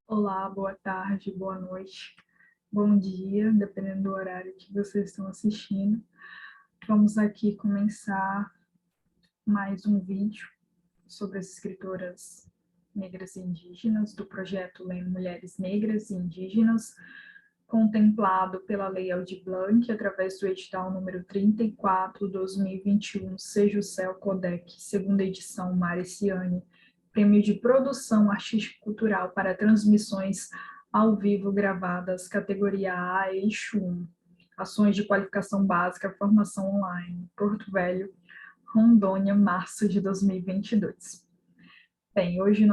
Olá, boa tarde, boa noite, bom dia, dependendo do horário que vocês estão assistindo. Vamos aqui começar mais um vídeo sobre as escritoras negras e indígenas do projeto Lendo Mulheres Negras e Indígenas, contemplado pela Lei Aldir Blanc, através do edital número 34/2021, Seja o Céu Codec, segunda edição, Mari Ciani, Prêmio de Produção Artístico-Cultural para transmissões ao vivo gravadas, categoria A, eixo 1, Ações de Qualificação Básica, Formação Online, Porto Velho, Rondônia, março de 2022. Bem, hoje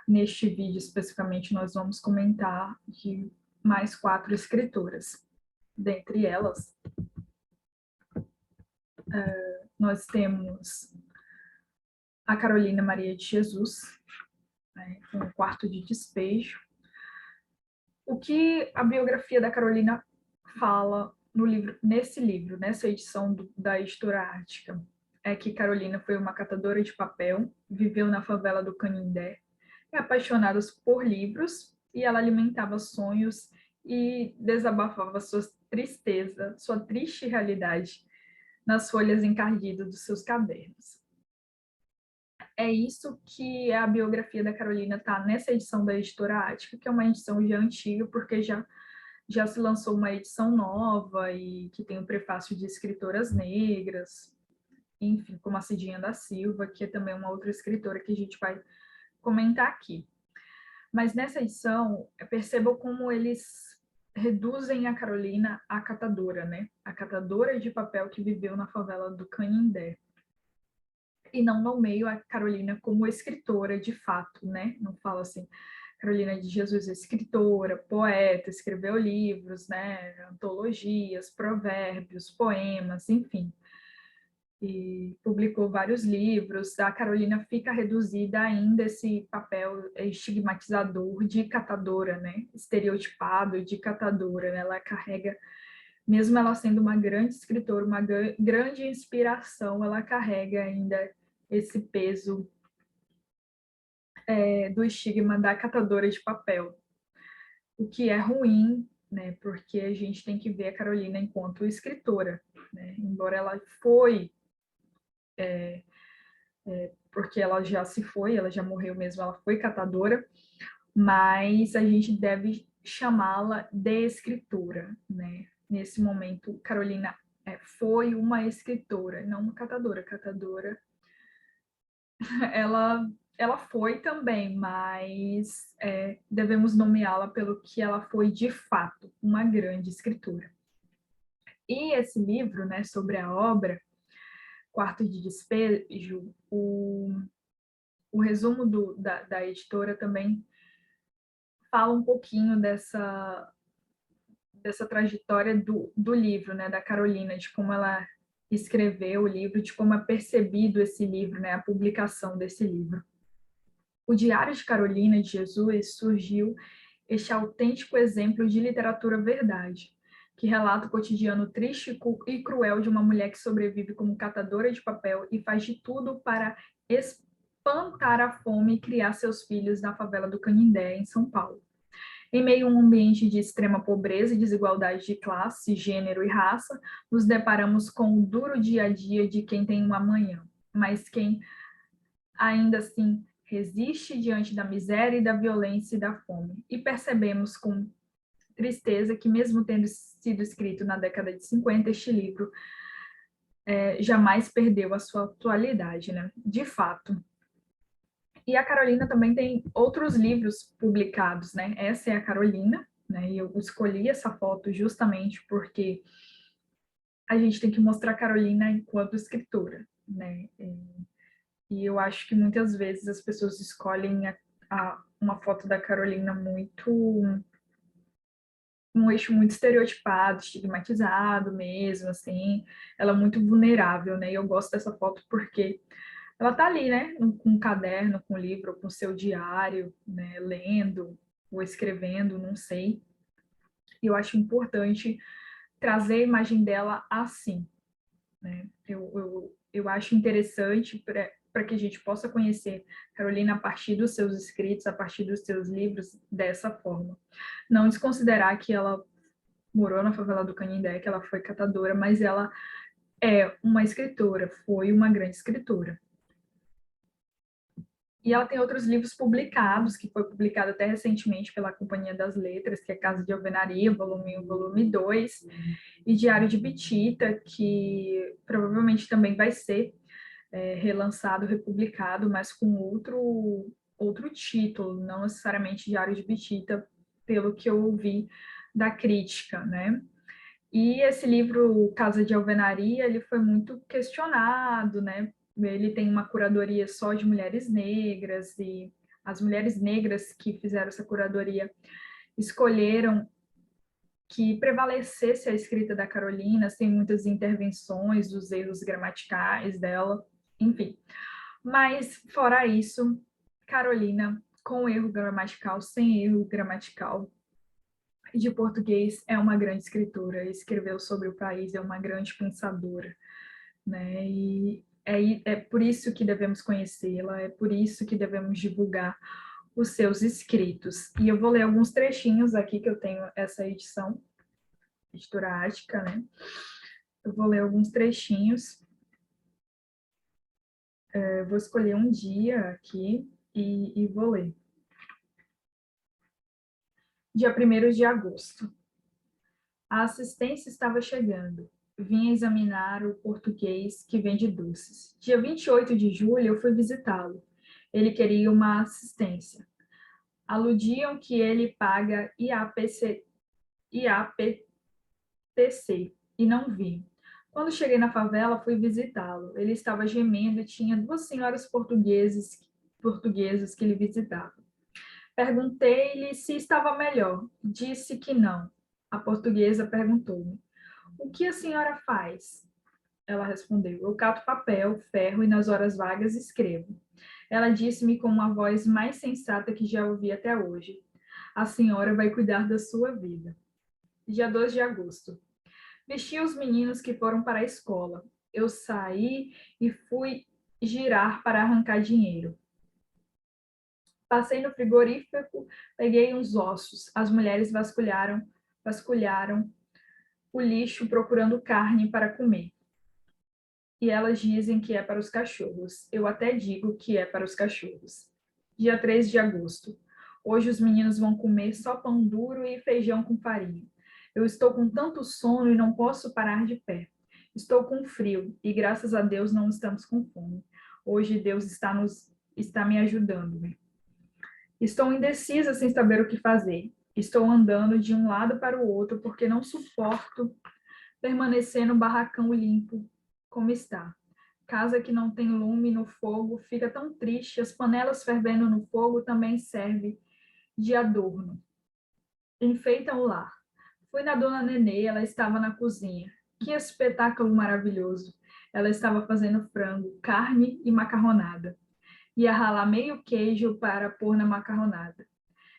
neste vídeo especificamente, nós vamos comentar de mais 4 escritoras. Dentre elas, nós temos a Carolina Maria de Jesus, né, com o Quarto de Despejo. O que a biografia da Carolina fala no livro, nessa edição da Editora Ártica, é que Carolina foi uma catadora de papel, viveu na favela do Canindé, é apaixonada por livros, e ela alimentava sonhos e desabafava sua tristeza, sua triste realidade nas folhas encardidas dos seus cadernos. É isso que a biografia da Carolina está nessa edição da Editora Ática, que é uma edição já antiga, porque já se lançou uma edição nova e que tem o prefácio de escritoras negras, enfim, como a Cidinha da Silva, que é também uma outra escritora que a gente vai comentar aqui. Mas nessa edição, percebam como eles reduzem a Carolina à catadora, né? A catadora de papel que viveu na favela do Canindé. E não nomeio a Carolina como escritora de fato, né? Não falo assim, Carolina de Jesus é escritora, poeta, escreveu livros, né? Antologias, provérbios, poemas, enfim. E publicou vários livros. A Carolina fica reduzida ainda a esse papel estigmatizador de catadora, né? Estereotipado de catadora, né? Ela carrega, mesmo ela sendo uma grande escritora, uma grande inspiração, ela carrega ainda esse peso do estigma da catadora de papel, o que é ruim, né? Porque a gente tem que ver a Carolina enquanto escritora, né? Embora ela foi porque ela já se foi, ela já morreu mesmo, ela foi catadora, mas a gente deve chamá-la de escritora, né? Nesse momento, Carolina foi uma escritora, não uma catadora. Catadora, ela foi também, mas devemos nomeá-la pelo que ela foi de fato, uma grande escritora. E esse livro, né, sobre a obra, Quarto de Despejo, o resumo da editora também fala um pouquinho dessa trajetória do livro, né, da Carolina, de como ela escreveu o livro, de como é percebido esse livro, né, a publicação desse livro. O Diário de Carolina de Jesus surgiu este autêntico exemplo de literatura verdade, que relata o cotidiano triste e cruel de uma mulher que sobrevive como catadora de papel e faz de tudo para espantar a fome e criar seus filhos na favela do Canindé, em São Paulo. Em meio a um ambiente de extrema pobreza e desigualdade de classe, gênero e raça, nos deparamos com o duro dia a dia de quem tem um amanhã, mas quem ainda assim resiste diante da miséria e da violência e da fome. E percebemos com tristeza que, mesmo tendo sido escrito na década de 50, este livro jamais perdeu a sua atualidade, né? De fato. E a Carolina também tem outros livros publicados, né? Essa é a Carolina, né? E eu escolhi essa foto justamente porque a gente tem que mostrar a Carolina enquanto escritora, né? E eu acho que muitas vezes as pessoas escolhem uma foto da Carolina muito um eixo muito estereotipado, estigmatizado mesmo, assim, ela é muito vulnerável, né? E eu gosto dessa foto porque ela tá ali, né, com um caderno, com um livro, com seu diário, né, lendo ou escrevendo, não sei. E eu acho importante trazer a imagem dela assim, né? Eu acho interessante para que a gente possa conhecer Carolina a partir dos seus escritos, a partir dos seus livros, dessa forma. Não desconsiderar que ela morou na favela do Canindé, que ela foi catadora, mas ela é uma escritora, foi uma grande escritora. E ela tem outros livros publicados, que foi publicado até recentemente pela Companhia das Letras, que é Casa de Alvenaria, volume 1, volume 2, e Diário de Bitita, que provavelmente também vai ser relançado, republicado, mas com outro título, não necessariamente Diário de Bitita, pelo que eu ouvi da crítica, né? E esse livro, Casa de Alvenaria, ele foi muito questionado, né? Ele tem uma curadoria só de mulheres negras, e as mulheres negras que fizeram essa curadoria escolheram que prevalecesse a escrita da Carolina, sem muitas intervenções dos erros gramaticais dela, enfim. Mas, fora isso, Carolina, com erro gramatical, sem erro gramatical, de português, é uma grande escritora, escreveu sobre o país, é uma grande pensadora, né? E é por isso que devemos conhecê-la, é por isso que devemos divulgar os seus escritos. E eu vou ler alguns trechinhos aqui, que eu tenho essa edição, editora Ática, né? Eu vou ler alguns trechinhos. Eu vou escolher um dia aqui e vou ler. Dia 1º de agosto. A assistência estava chegando. Vinha examinar o português que vende doces. Dia 28 de julho, eu fui visitá-lo. Ele queria uma assistência. Aludiam que ele paga IAPTC e não vi. Quando cheguei na favela, fui visitá-lo. Ele estava gemendo e tinha 2 senhoras portuguesas que lhe visitavam. Perguntei-lhe se estava melhor. Disse que não. A portuguesa perguntou-me: "O que a senhora faz?" Ela respondeu: "Eu cato papel, ferro e nas horas vagas escrevo." Ela disse-me com uma voz mais sensata que já ouvi até hoje: "A senhora vai cuidar da sua vida." Dia 2 de agosto. Vesti os meninos que foram para a escola. Eu saí e fui girar para arrancar dinheiro. Passei no frigorífico, peguei uns ossos. As mulheres vasculharam o lixo procurando carne para comer. E elas dizem que é para os cachorros. Eu até digo que é para os cachorros. Dia 3 de agosto. Hoje os meninos vão comer só pão duro e feijão com farinha. Eu estou com tanto sono e não posso parar de pé. Estou com frio e graças a Deus não estamos com fome. Hoje Deus está me ajudando. Estou indecisa sem saber o que fazer. Estou andando de um lado para o outro porque não suporto permanecer no barracão limpo como está. Casa que não tem lume no fogo fica tão triste. As panelas fervendo no fogo também servem de adorno. Enfeitam o lar. Fui na dona Nenê, ela estava na cozinha. Que espetáculo maravilhoso! Ela estava fazendo frango, carne e macarronada. Ia ralar meio queijo para pôr na macarronada.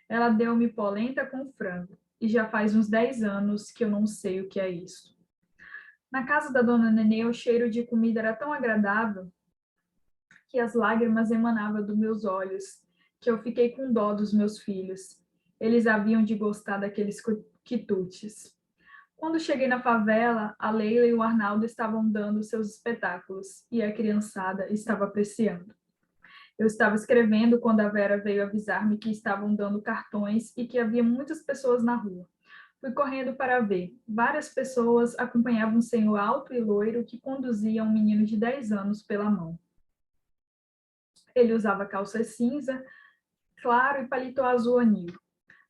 Ela deu-me polenta com frango. E já faz uns 10 anos que eu não sei o que é isso. Na casa da dona Nenê, o cheiro de comida era tão agradável que as lágrimas emanavam dos meus olhos, que eu fiquei com dó dos meus filhos. Eles haviam de gostar daqueles quitutes. Quando cheguei na favela, a Leila e o Arnaldo estavam dando seus espetáculos e a criançada estava apreciando. Eu estava escrevendo quando a Vera veio avisar-me que estavam dando cartões e que havia muitas pessoas na rua. Fui correndo para ver. Várias pessoas acompanhavam um senhor alto e loiro que conduzia um menino de 10 anos pela mão. Ele usava calça cinza, claro, e paletó azul anil.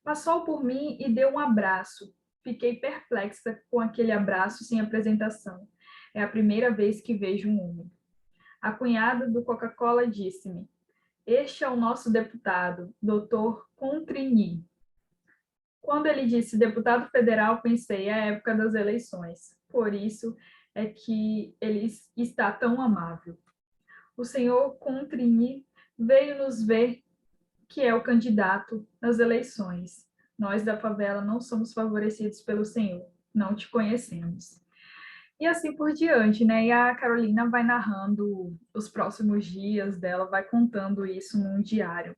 Passou por mim e deu um abraço. Fiquei perplexa com aquele abraço sem apresentação. É a primeira vez que vejo um homem. A cunhada do Coca-Cola disse-me: "Este é o nosso deputado, Dr. Contrini." Quando ele disse deputado federal, pensei, é a época das eleições. Por isso é que ele está tão amável. O senhor Contrini veio nos ver que é o candidato nas eleições. Nós da favela não somos favorecidos pelo senhor. Não te conhecemos. E assim por diante, né? E a Carolina vai narrando os próximos dias dela, vai contando isso num diário.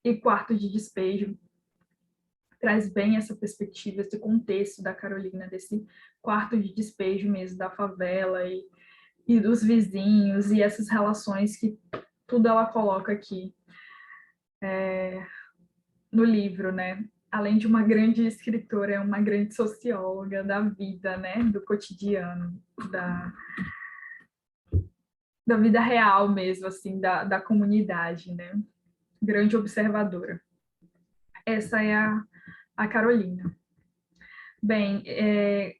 E Quarto de Despejo traz bem essa perspectiva, esse contexto da Carolina, desse quarto de despejo mesmo, da favela e dos vizinhos, e essas relações que tudo ela coloca aqui no livro, né? Além de uma grande escritora, é uma grande socióloga da vida, né? Do cotidiano, da vida real mesmo, assim, da comunidade, né? Grande observadora. Essa é a Carolina. Bem,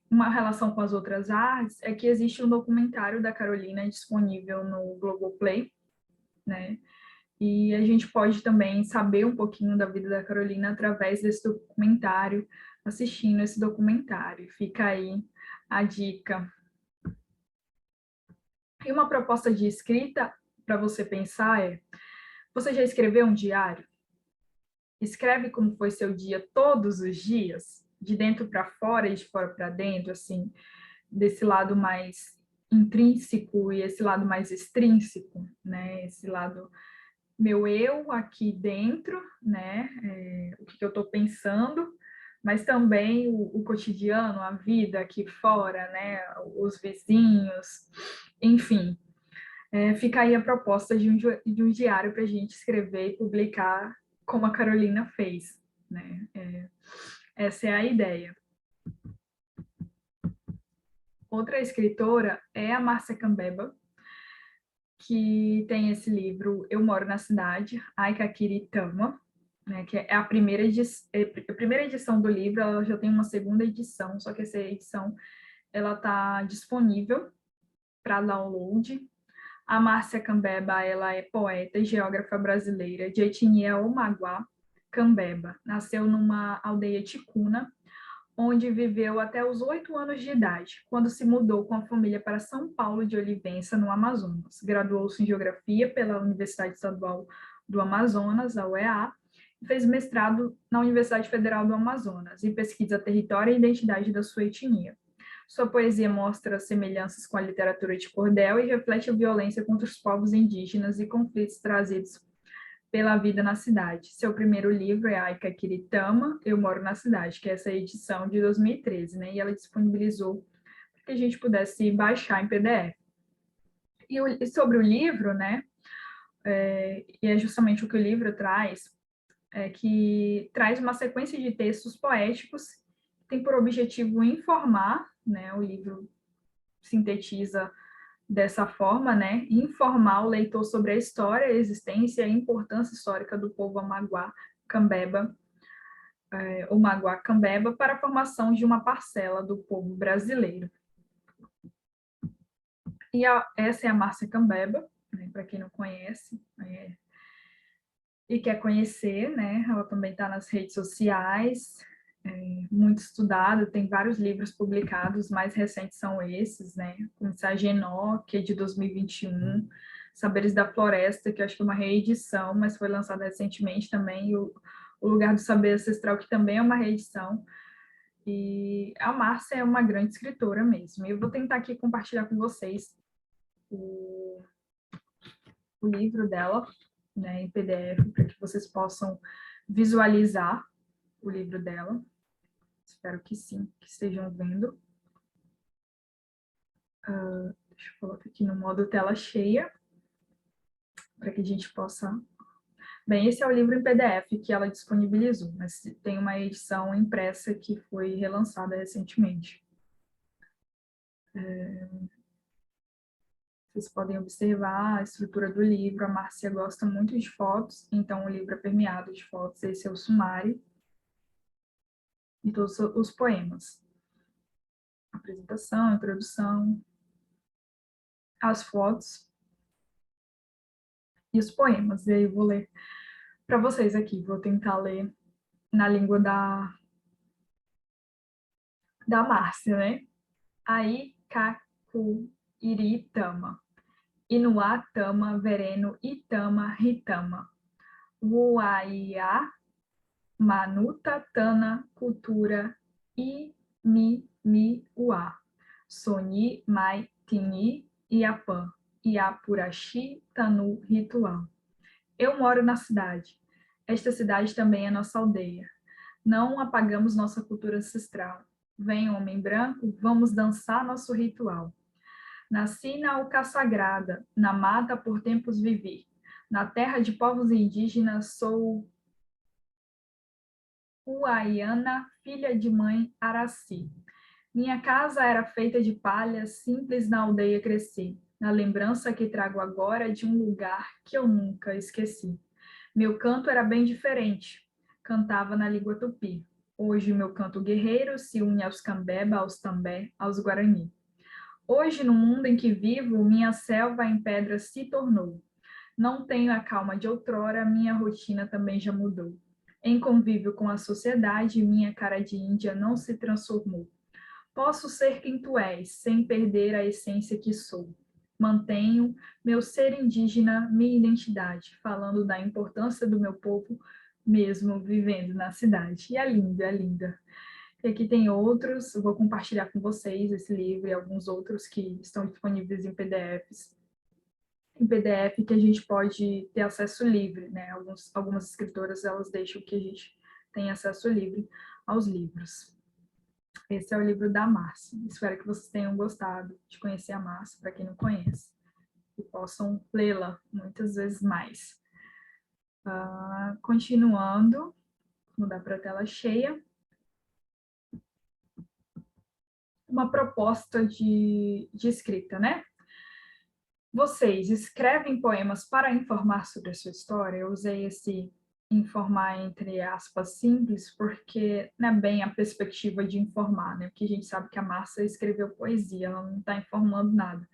uma relação com as outras artes é que existe um documentário da Carolina disponível no Globoplay, né? E a gente pode também saber um pouquinho da vida da Carolina através desse documentário, assistindo esse documentário. Fica aí a dica. E uma proposta de escrita para você pensar é: você já escreveu um diário? Escreve como foi seu dia todos os dias, de dentro para fora e de fora para dentro, assim, desse lado mais intrínseco e esse lado mais extrínseco, né? Esse lado meu eu aqui dentro, né? O que eu estou pensando, mas também o cotidiano, a vida aqui fora, né? Os vizinhos, enfim. Fica aí a proposta de um diário para a gente escrever e publicar como a Carolina fez, né? Essa é a ideia. Outra escritora é a Márcia Cambeba, que tem esse livro Eu Moro na Cidade, Aikakiritama, né, que é a primeira edição do livro. Ela já tem uma segunda edição, só que essa edição ela está disponível para download. A Márcia Cambeba, ela é poeta e geógrafa brasileira de etnia Omaguá Cambeba. Nasceu numa aldeia ticuna, onde viveu até os 8 anos de idade, quando se mudou com a família para São Paulo de Olivença, no Amazonas. Graduou-se em Geografia pela Universidade Estadual do Amazonas, a UEA, e fez mestrado na Universidade Federal do Amazonas, e pesquisa território e identidade da sua etnia. Sua poesia mostra semelhanças com a literatura de cordel e reflete a violência contra os povos indígenas e conflitos trazidos pela vida na cidade. Seu primeiro livro é Aika Kiritama, Eu Moro na Cidade, que é essa edição de 2013, né? E ela disponibilizou para que a gente pudesse baixar em PDF. E sobre o livro, né? E é justamente o que o livro traz, que traz uma sequência de textos poéticos que tem por objetivo informar, né? O livro sintetiza dessa forma, né, informar o leitor sobre a história, a existência e a importância histórica do povo Amaguá Cambeba, ou Maguá Cambeba, para a formação de uma parcela do povo brasileiro. E essa é a Márcia Cambeba, né, para quem não conhece, e quer conhecer, né, ela também está nas redes sociais, muito estudada, tem vários livros publicados, mais recentes são esses, né? Como Sagenó, que é de 2021, Saberes da Floresta, que eu acho que é uma reedição, mas foi lançada recentemente também, e o Lugar do Saber Ancestral, que também é uma reedição. E a Márcia é uma grande escritora mesmo. E eu vou tentar aqui compartilhar com vocês o livro dela, né, em PDF, para que vocês possam visualizar o livro dela. Espero que sim, que estejam vendo. Deixa eu colocar aqui no modo tela cheia, para que a gente possa... Bem, esse é o livro em PDF que ela disponibilizou, mas tem uma edição impressa que foi relançada recentemente. Vocês podem observar a estrutura do livro. A Márcia gosta muito de fotos, então o livro é permeado de fotos. Esse é o sumário e todos os poemas. Apresentação, introdução, as fotos e os poemas. E aí eu vou ler para vocês aqui. Vou tentar ler na língua da Márcia, né? Aí, Kaku, Iritama. Inuatama, Vereno, Itama, Ritama. Wuaiá, Manuta, Tana, Cultura, Ua. Soni, Mai, Tini, Iapã, Iapuraxi, Tanu, Ritual. Eu moro na cidade. Esta cidade também é nossa aldeia. Não apagamos nossa cultura ancestral. Vem, homem branco, vamos dançar nosso ritual. Nasci na Uca Sagrada, na mata por tempos vivi. Na terra de povos indígenas sou Uaiana, filha de mãe Araci. Minha casa era feita de palha, simples na aldeia cresci. Na lembrança que trago agora de um lugar que eu nunca esqueci. Meu canto era bem diferente. Cantava na língua tupi. Hoje meu canto guerreiro se une aos cambeba, aos també, aos guarani. Hoje, no mundo em que vivo, minha selva em pedra se tornou. Não tenho a calma de outrora, minha rotina também já mudou. Em convívio com a sociedade, minha cara de índia não se transformou. Posso ser quem tu és, sem perder a essência que sou. Mantenho meu ser indígena, minha identidade, falando da importância do meu povo, mesmo vivendo na cidade. E é linda, é linda. E aqui tem outros, eu vou compartilhar com vocês esse livro e alguns outros que estão disponíveis em PDFs. Em PDF que a gente pode ter acesso livre, né? Algumas escritoras, elas deixam que a gente tenha acesso livre aos livros. Esse é o livro da Márcia. Espero que vocês tenham gostado de conhecer a Márcia, para quem não conhece, e possam lê-la muitas vezes mais. Continuando, vou mudar para a tela cheia. Uma proposta de escrita, né? Vocês escrevem poemas para informar sobre a sua história? Eu usei esse informar entre aspas simples, porque não é bem a perspectiva de informar, né? Porque a gente sabe que a Márcia escreveu poesia, ela não está informando nada.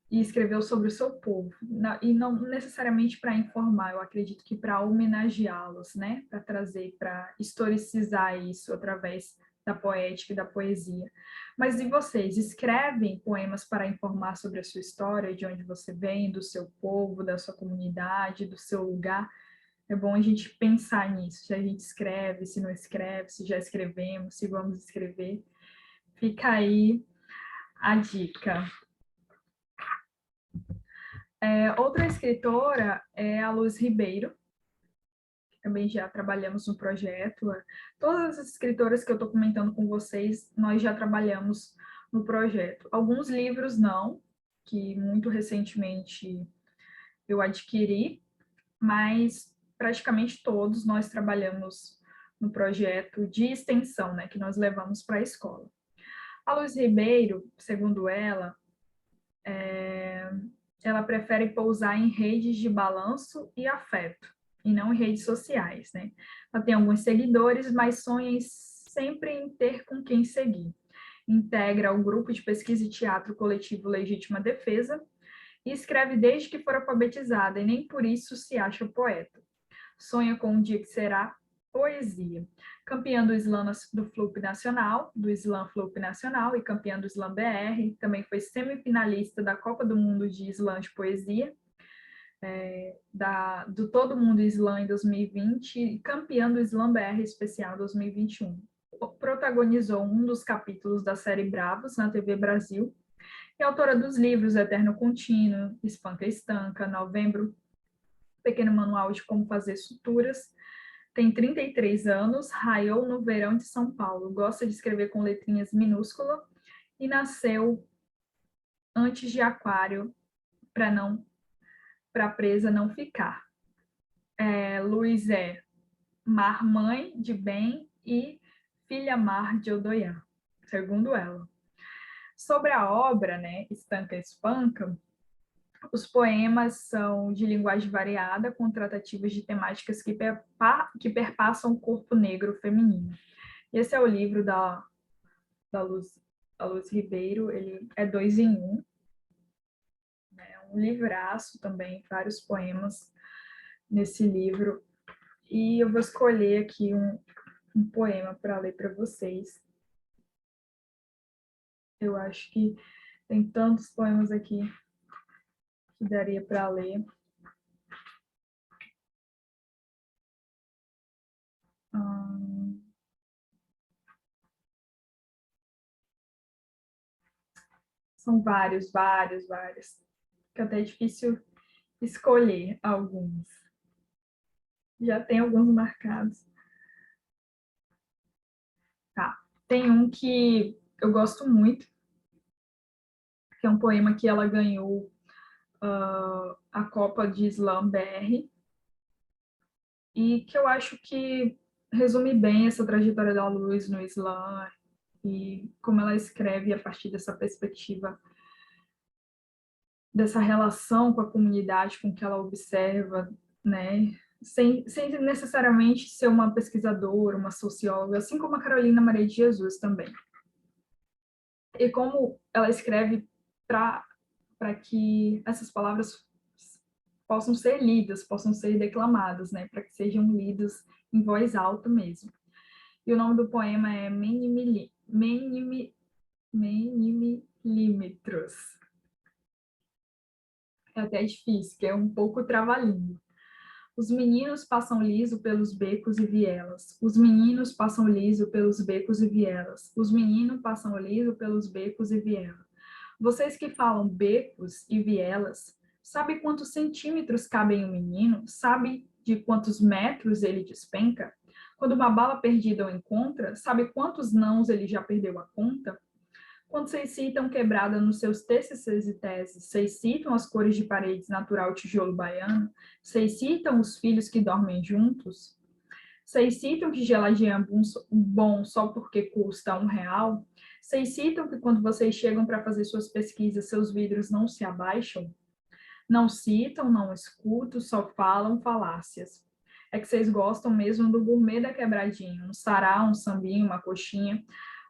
E escreveu sobre o seu povo. E não necessariamente para informar, eu acredito que para homenageá-los, né? Para trazer, para historicizar isso através da poética e da poesia. Mas e vocês, escrevem poemas para informar sobre a sua história, de onde você vem, do seu povo, da sua comunidade, do seu lugar? É bom a gente pensar nisso, se a gente escreve, se não escreve, se já escrevemos, se vamos escrever. Fica aí a dica. Outra escritora é a Luz Ribeiro, que também já trabalhamos no projeto. Todas as escritoras que eu estou comentando com vocês, nós já trabalhamos no projeto. Alguns livros não, que muito recentemente eu adquiri, mas praticamente todos nós trabalhamos no projeto de extensão, né, que nós levamos para a escola. A Luz Ribeiro, segundo ela prefere pousar em redes de balanço e afeto, e não em redes sociais, né? Ela tem alguns seguidores, mas sonha sempre em ter com quem seguir. Integra o grupo de pesquisa e teatro coletivo Legítima Defesa e escreve desde que for alfabetizada, e nem por isso se acha poeta. Sonha com um dia que será poesia. Campeã do Slam do Flup Nacional, do Slam Flup Nacional e campeã do Slam BR, também foi semifinalista da Copa do Mundo de Slam de Poesia, do Todo Mundo Slam em 2020 e campeã do Slam BR Especial 2021. Protagonizou um dos capítulos da série Bravos na TV Brasil e autora dos livros Eterno Contínuo, Espanca Estanca, Novembro, Pequeno Manual de Como Fazer Suturas. Tem 33 anos, raiou no verão de São Paulo, gosta de escrever com letrinhas minúsculas e nasceu antes de Aquário, para a presa não ficar. Luiz é Mar Mãe de Bem e Filha Mar de Odoiá, segundo ela. Sobre a obra, né, Estanca Espanca, os poemas são de linguagem variada, com tratativas de temáticas que perpassam o corpo negro feminino. Esse é o livro da Luz Ribeiro, ele é 2 em 1. É um livraço também, vários poemas nesse livro. E eu vou escolher aqui um poema para ler para vocês. Eu acho que tem tantos poemas aqui que daria para ler. São vários, vários, vários. Que até é difícil escolher alguns. Já tem alguns marcados. Tá. Tem um que eu gosto muito, que é um poema que ela ganhou a Copa de Slam BR, e que eu acho que resume bem essa trajetória da Luz no Slam e como ela escreve a partir dessa perspectiva, dessa relação com a comunidade, com que ela observa, né? Sem necessariamente ser uma pesquisadora, uma socióloga, assim como a Carolina Maria de Jesus também. E como ela escreve para que essas palavras possam ser lidas, possam ser declamadas, né? Para que sejam lidas em voz alta mesmo. E o nome do poema é Menimilímetros. É até difícil, que é um pouco trava-língua. Os meninos passam liso pelos becos e vielas. Os meninos passam liso pelos becos e vielas. Os meninos passam liso pelos becos e vielas. Vocês que falam becos e vielas, sabe quantos centímetros cabem um menino? Sabe de quantos metros ele despenca? Quando uma bala perdida o encontra, sabe quantos nãos ele já perdeu a conta? Quando vocês citam quebrada nos seus TCCs e teses, vocês citam as cores de paredes natural tijolo baiano? Vocês citam os filhos que dormem juntos? Vocês citam que geladinho é bom só porque custa R$1? Vocês citam que quando vocês chegam para fazer suas pesquisas, seus vidros não se abaixam? Não citam, não escutam, só falam falácias. É que vocês gostam mesmo do gourmet da quebradinha, um sarau, um sambinho, uma coxinha.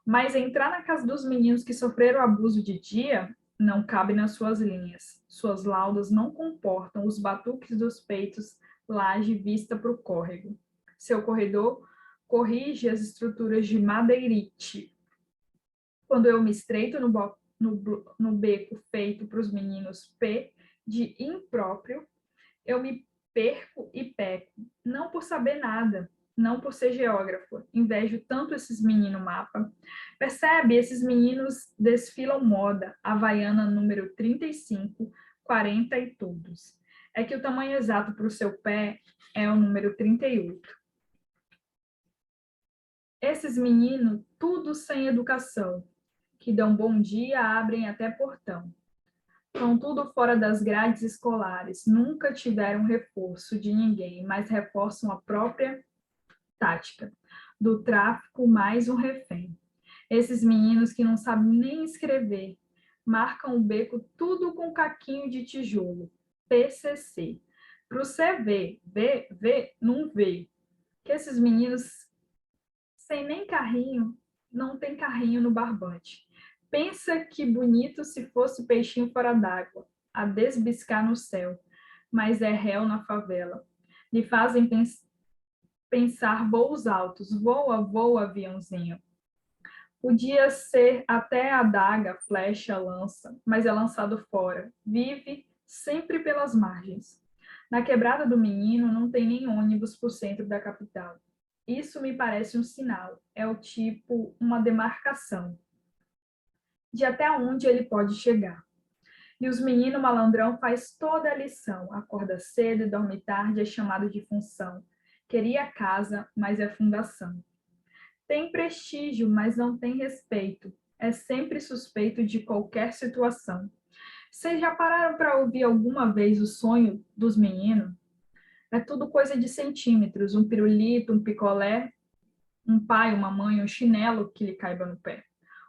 Mas entrar na casa dos meninos que sofreram abuso de dia não cabe nas suas linhas. Suas laudas não comportam os batuques dos peitos, laje vista para o córrego. Seu corredor corrige as estruturas de madeirite. Quando eu me estreito no beco feito para os meninos P de impróprio, eu me perco e peco, não por saber nada, não por ser geógrafo. Invejo tanto esses meninos mapa. Percebe? Esses meninos desfilam moda, Havaiana número 35, 40 e todos. É que o tamanho exato para o seu pé é o número 38. Esses meninos, tudo sem educação, que dão bom dia, abrem até portão. Estão tudo fora das grades escolares, nunca tiveram reforço de ninguém, mas reforçam a própria tática do tráfico mais um refém. Esses meninos que não sabem nem escrever, marcam o beco tudo com caquinho de tijolo, PCC. Para o CV, ver, não vê. Que esses meninos sem nem carrinho, não tem carrinho no barbante. Pensa que bonito se fosse peixinho fora d'água, a desbiscar no céu, mas é réu na favela. Lhe fazem pensar voos altos, voa, voa, aviãozinho. Podia ser até adaga, flecha, lança, mas é lançado fora. Vive sempre pelas margens. Na quebrada do menino não tem nem ônibus para o centro da capital. Isso me parece um sinal, é o tipo uma demarcação de até onde ele pode chegar. E os meninos malandrão faz toda a lição, acorda cedo e dorme tarde, é chamado de função. Queria casa, mas é fundação. Tem prestígio, mas não tem respeito. É sempre suspeito de qualquer situação. Vocês já pararam para ouvir alguma vez o sonho dos meninos? É tudo coisa de centímetros, um pirulito, um picolé, um pai, uma mãe, um chinelo que lhe caiba no pé.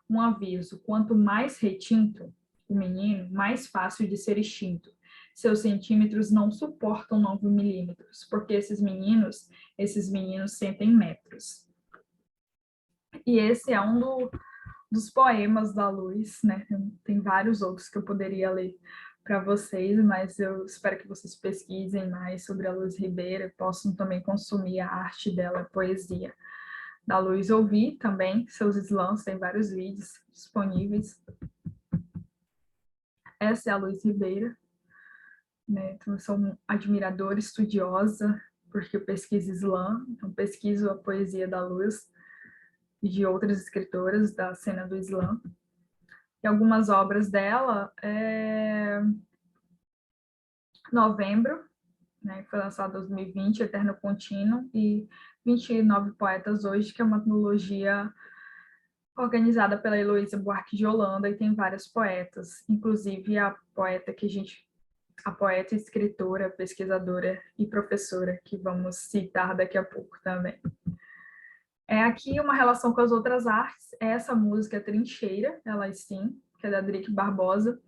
Um aviso, quanto mais retinto o menino, mais fácil de ser extinto. Seus centímetros não suportam 9 milímetros, porque esses meninos sentem metros. E esse é um dos poemas da Luz, né? Tem vários outros que eu poderia ler para vocês, mas eu espero que vocês pesquisem mais sobre a Luz Ribeiro e possam também consumir a arte dela, a poesia da Luz. Ouvir também seus slams, tem vários vídeos disponíveis. Essa é a Luz Ribeiro, né? Então, eu sou uma admiradora, estudiosa, porque eu pesquiso slam, então pesquiso a poesia da Luz e de outras escritoras da cena do slam. E algumas obras dela, Novembro, né, que foi lançado em 2020, Eterno Contínuo, e 29 Poetas Hoje, que é uma antologia organizada pela Heloísa Buarque de Holanda, e tem vários poetas, inclusive a poeta, escritora, pesquisadora e professora, que vamos citar daqui a pouco também. Aqui uma relação com as outras artes, essa música Trincheira, Elas Sim, que é da Drick Barbosa,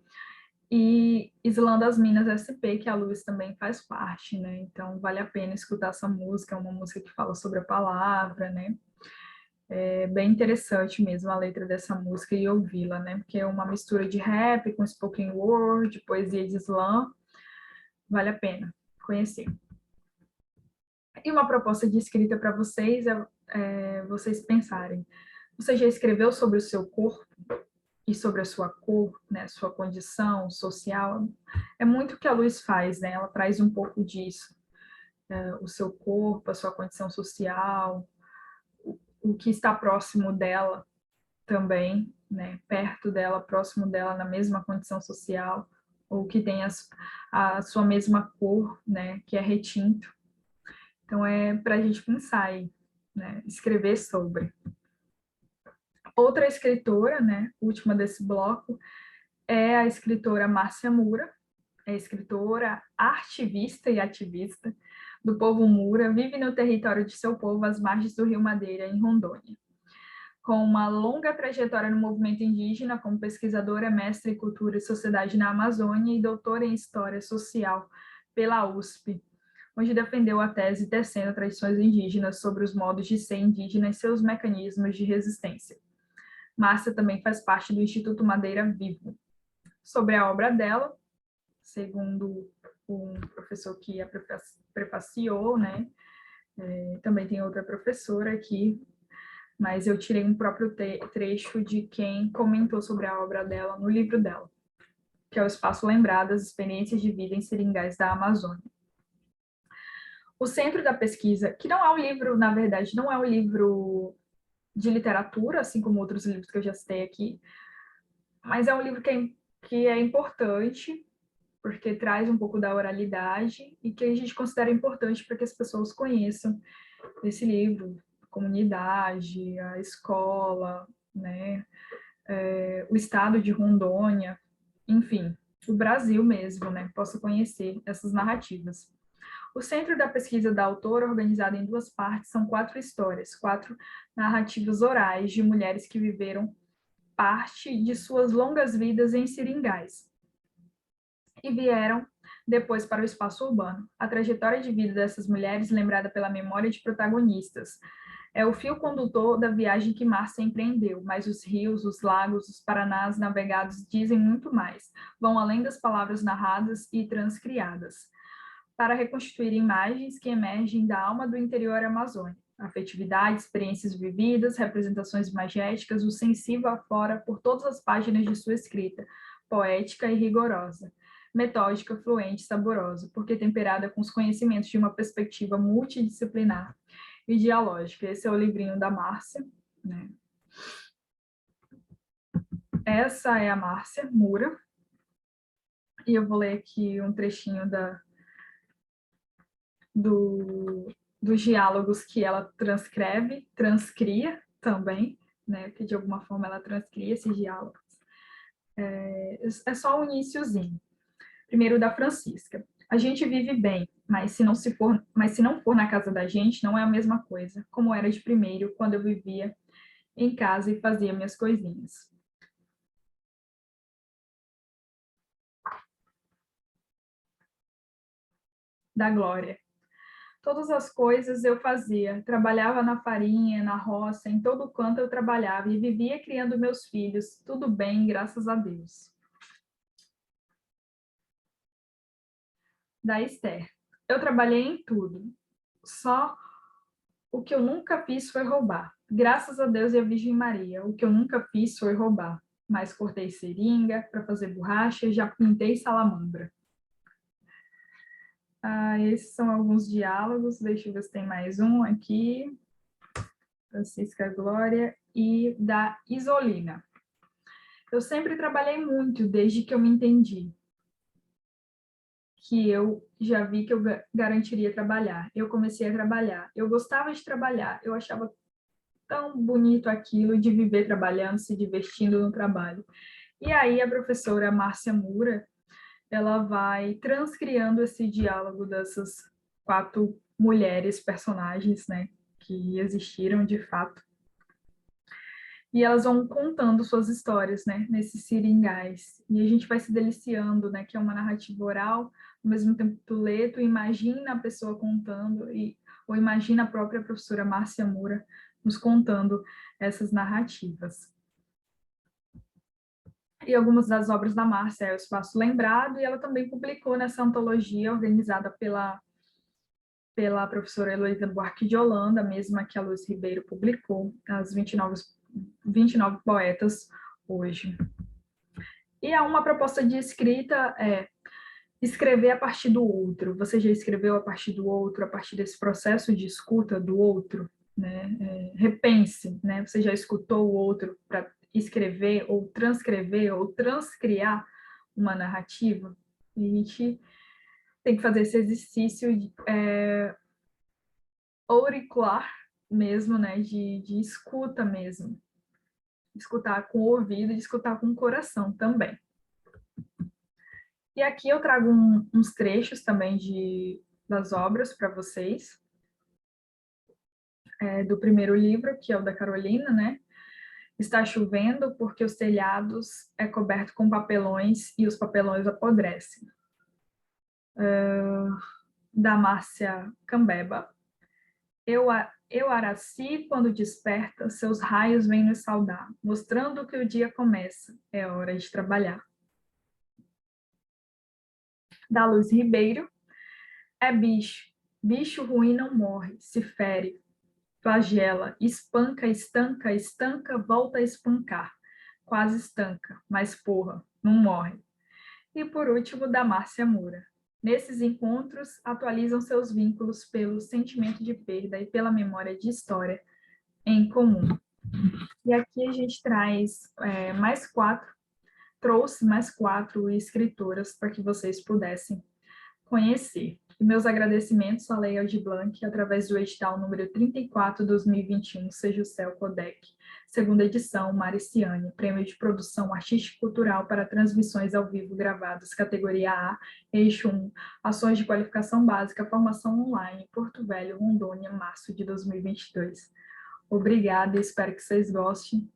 e Islã das Minas SP, que a Luz também faz parte, né? Então vale a pena escutar essa música, é uma música que fala sobre a palavra, né? É bem interessante mesmo a letra dessa música e ouvi-la, né? Porque é uma mistura de rap com spoken word, poesia de slam, vale a pena conhecer. E uma proposta de escrita para vocês vocês pensarem. Você já escreveu sobre o seu corpo e sobre a sua cor, né, sua condição social? É muito o que a Luz faz, né? Ela traz um pouco disso. O seu corpo, a sua condição social, o que está próximo dela também, né? Perto dela, próximo dela, na mesma condição social, ou que tem a sua mesma cor, né? Que é retinto. Então, é para a gente pensar aí, né? Escrever sobre. Outra escritora, né? Última desse bloco, é a escritora Márcia Moura, é escritora, artivista e ativista do povo Moura, vive no território de seu povo, às margens do Rio Madeira, em Rondônia. Com uma longa trajetória no movimento indígena, como pesquisadora, mestre em cultura e sociedade na Amazônia e doutora em história social pela USP, onde defendeu a tese Tecendo Tradições Indígenas sobre os modos de ser indígena e seus mecanismos de resistência. Márcia também faz parte do Instituto Madeira Vivo. Sobre a obra dela, segundo um professor que a prefaciou, né? Também tem outra professora aqui, mas eu tirei um próprio trecho de quem comentou sobre a obra dela no livro dela, que é o Espaço Lembradas, Experiências de Vida em Seringais da Amazônia. O Centro da Pesquisa, que não é um livro, na verdade, não é um livro de literatura, assim como outros livros que eu já citei aqui, mas é um livro que é importante, porque traz um pouco da oralidade e que a gente considera importante para que as pessoas conheçam esse livro, a comunidade, a escola, né? O estado de Rondônia, enfim, o Brasil mesmo, né? Possa conhecer essas narrativas. O Centro da Pesquisa da Autora, organizado em duas partes, são 4 histórias, 4 narrativas orais de mulheres que viveram parte de suas longas vidas em seringais e vieram depois para o espaço urbano. A trajetória de vida dessas mulheres, lembrada pela memória de protagonistas, é o fio condutor da viagem que Márcia empreendeu, mas os rios, os lagos, os paranás navegados dizem muito mais, vão além das palavras narradas e transcriadas, para reconstituir imagens que emergem da alma do interior amazônico. Afetividade, experiências vividas, representações magéticas, o sensível aflora por todas as páginas de sua escrita, poética e rigorosa, metódica, fluente, saborosa, porque temperada com os conhecimentos de uma perspectiva multidisciplinar e dialógica. Esse é o livrinho da Márcia, né? Essa é a Márcia Moura, e eu vou ler aqui um trechinho dos diálogos que ela transcria também, né? Que de alguma forma ela transcria esses diálogos. É só um iniciozinho. Primeiro da Francisca. A gente vive bem, mas se não for na casa da gente, não é a mesma coisa, como era de primeiro, quando eu vivia em casa e fazia minhas coisinhas. Da Glória. Todas as coisas eu fazia, trabalhava na farinha, na roça, em todo canto eu trabalhava e vivia criando meus filhos, tudo bem, graças a Deus. Da Esther. Eu trabalhei em tudo, só o que eu nunca fiz foi roubar. Graças a Deus e a Virgem Maria, o que eu nunca fiz foi roubar. Mas cortei seringa para fazer borracha e já pintei salamandra. Esses são alguns diálogos, deixa eu ver se tem mais um aqui. Francisca Glória e da Isolina. Eu sempre trabalhei muito, desde que eu me entendi, que eu já vi que eu garantiria trabalhar. Eu comecei a trabalhar. Eu gostava de trabalhar, eu achava tão bonito aquilo de viver trabalhando, se divertindo no trabalho. E aí a professora Márcia Moura, ela vai transcriando esse diálogo dessas 4 mulheres personagens, né, que existiram de fato. E elas vão contando suas histórias, né, nesses seringais. E a gente vai se deliciando, né, que é uma narrativa oral, ao mesmo tempo tu lê, tu imagina a pessoa contando, ou imagina a própria professora Márcia Moura nos contando essas narrativas. E algumas das obras da Márcia é o Espaço Lembrado, e ela também publicou nessa antologia organizada pela professora Heloísa Buarque de Holanda, a mesma que a Luz Ribeiro publicou, as 29 poetas hoje. E há uma proposta de escrita escrever a partir do outro. Você já escreveu a partir do outro, a partir desse processo de escuta do outro? Né? Repense, né? Você já escutou o outro para escrever, ou transcriar uma narrativa? E a gente tem que fazer esse exercício auricular mesmo, né? De escuta mesmo. Escutar com o ouvido e escutar com o coração também. E aqui eu trago uns trechos também das obras para vocês, do primeiro livro, que é o da Carolina, né? Está chovendo porque os telhados é coberto com papelões e os papelões apodrecem. Da Márcia Cambeba. Eu, Araci, quando desperta, seus raios vêm nos saudar, mostrando que o dia começa, é hora de trabalhar. Da Luz Ribeiro. É bicho. Bicho ruim não morre, se fere, flagela, espanca, estanca, estanca, volta a espancar. Quase estanca, mas porra, não morre. E por último, da Márcia Moura. Nesses encontros, atualizam seus vínculos pelo sentimento de perda e pela memória de história em comum. E aqui a gente trouxe mais 4 escritoras para que vocês pudessem conhecer. E meus agradecimentos à Lei Aldir Blanc, através do edital número 34, 2021, Seja o Céu Codec, segunda edição, Mariciane, Prêmio de Produção Artístico-Cultural para Transmissões ao Vivo Gravadas, categoria A, eixo 1, Ações de Qualificação Básica, Formação Online, Porto Velho, Rondônia, março de 2022. Obrigada, espero que vocês gostem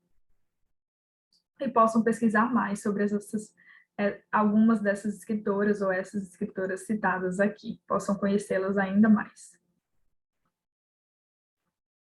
e possam pesquisar mais sobre algumas dessas escritoras ou essas escritoras citadas aqui, possam conhecê-las ainda mais.